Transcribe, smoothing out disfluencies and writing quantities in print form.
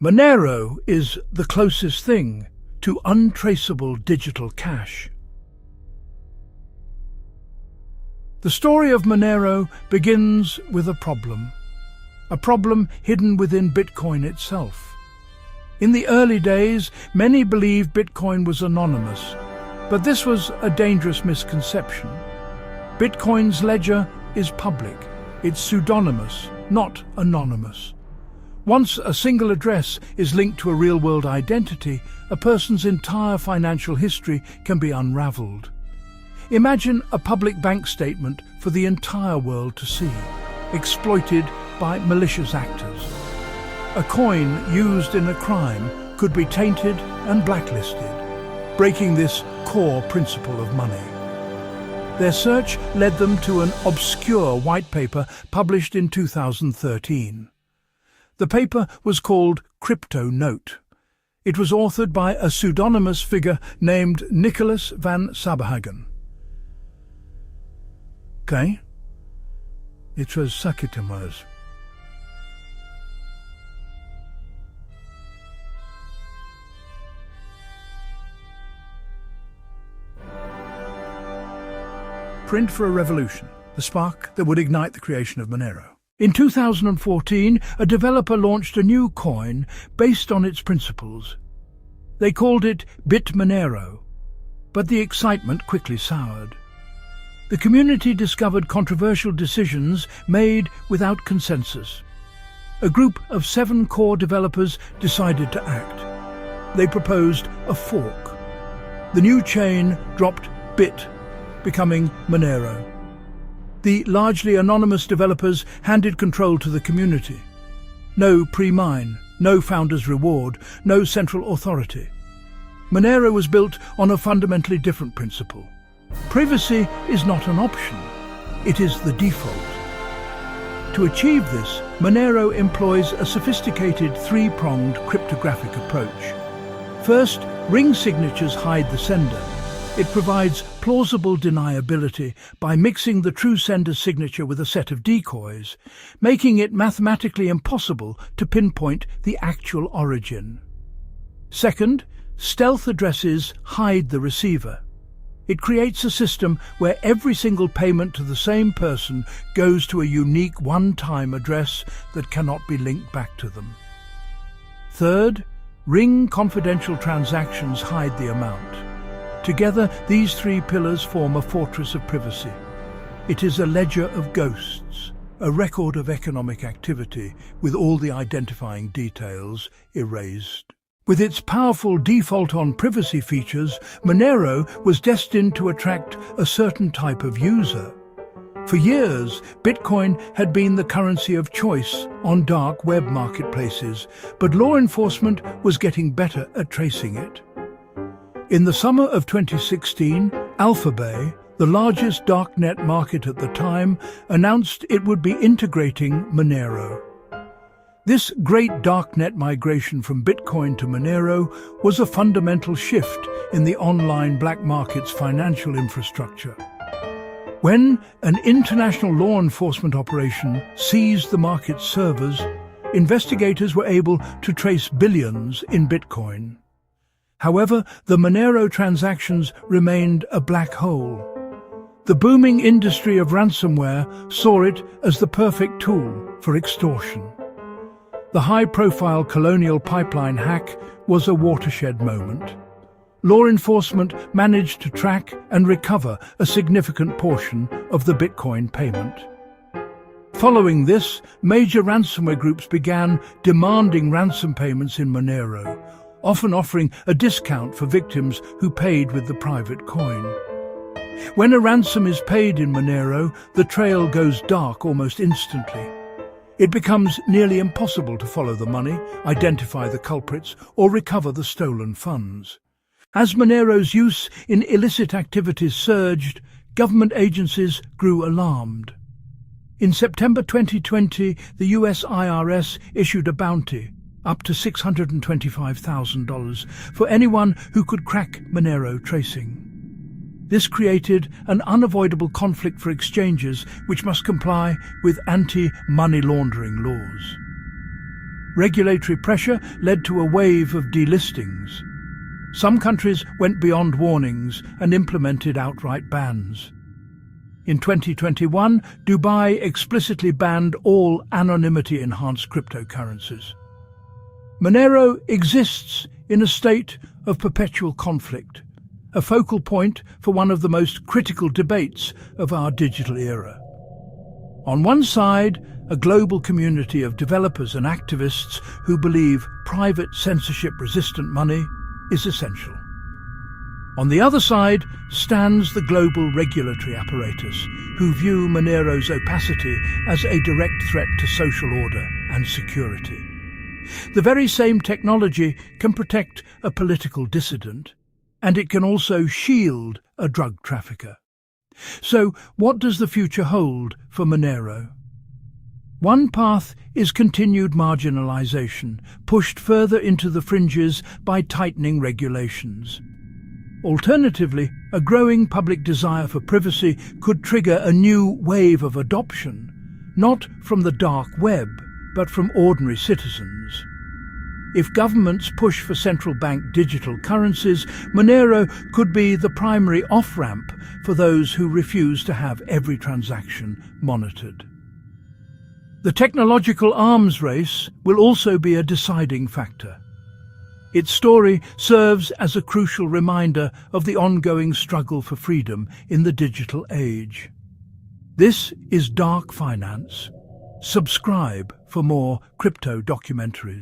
Monero is the closest thing to untraceable digital cash. The story of Monero begins with a problem hidden within Bitcoin itself. In the early days, many believed Bitcoin was anonymous, but this was a dangerous misconception. Bitcoin's ledger is public. It's pseudonymous, not anonymous. Once a single address is linked to a real-world identity, a person's entire financial history can be unraveled. Imagine a public bank statement for the entire world to see, exploited by malicious actors. A coin used in a crime could be tainted and blacklisted, breaking this core principle of money. Their search led them to an obscure white paper published in 2013. The paper was called Crypto Note. It was authored by a pseudonymous figure named Nicholas van Saberhagen. Okay? It was Sakitimers. Print for a revolution, the spark that would ignite the creation of Monero. In 2014, a developer launched a new coin based on its principles. They called it Monero, but the excitement quickly soured. The community discovered controversial decisions made without consensus. A group of 7 core developers decided to act. They proposed a fork. The new chain dropped Bit, becoming Monero. The largely anonymous developers handed control to the community. No pre-mine, no founder's reward, no central authority. Monero was built on a fundamentally different principle. Privacy is not an option, it is the default. To achieve this, Monero employs a sophisticated 3-pronged cryptographic approach. First, ring signatures hide the sender. It provides plausible deniability by mixing the true sender's signature with a set of decoys, making it mathematically impossible to pinpoint the actual origin. Second, stealth addresses hide the receiver. It creates a system where every single payment to the same person goes to a unique one-time address that cannot be linked back to them. Third, ring confidential transactions hide the amount. Together, these 3 pillars form a fortress of privacy. It is a ledger of ghosts, a record of economic activity with all the identifying details erased. With its powerful default on privacy features, Monero was destined to attract a certain type of user. For years, Bitcoin had been the currency of choice on dark web marketplaces, but law enforcement was getting better at tracing it. In the summer of 2016, Alphabay, the largest darknet market at the time, announced it would be integrating Monero. This great darknet migration from Bitcoin to Monero was a fundamental shift in the online black market's financial infrastructure. When an international law enforcement operation seized the market's servers, investigators were able to trace billions in Bitcoin. However, the Monero transactions remained a black hole. The booming industry of ransomware saw it as the perfect tool for extortion. The high-profile Colonial Pipeline hack was a watershed moment. Law enforcement managed to track and recover a significant portion of the Bitcoin payment. Following this, major ransomware groups began demanding ransom payments in Monero, often offering a discount for victims who paid with the private coin. When a ransom is paid in Monero, the trail goes dark almost instantly. It becomes nearly impossible to follow the money, identify the culprits, or recover the stolen funds. As Monero's use in illicit activities surged, government agencies grew alarmed. In September 2020, the US IRS issued a bounty, up to $625,000, for anyone who could crack Monero tracing. This created an unavoidable conflict for exchanges which must comply with anti-money laundering laws. Regulatory pressure led to a wave of delistings. Some countries went beyond warnings and implemented outright bans. In 2021, Dubai explicitly banned all anonymity-enhanced cryptocurrencies. Monero exists in a state of perpetual conflict, a focal point for one of the most critical debates of our digital era. On one side, a global community of developers and activists who believe private censorship-resistant money is essential. On the other side stands the global regulatory apparatus, who view Monero's opacity as a direct threat to social order and security. The very same technology can protect a political dissident, and it can also shield a drug trafficker. So, what does the future hold for Monero? One path is continued marginalization, pushed further into the fringes by tightening regulations. Alternatively, a growing public desire for privacy could trigger a new wave of adoption, not from the dark web, but from ordinary citizens. If governments push for central bank digital currencies, Monero could be the primary off-ramp for those who refuse to have every transaction monitored. The technological arms race will also be a deciding factor. Its story serves as a crucial reminder of the ongoing struggle for freedom in the digital age. This is Dark Finance. Subscribe for more crypto documentaries.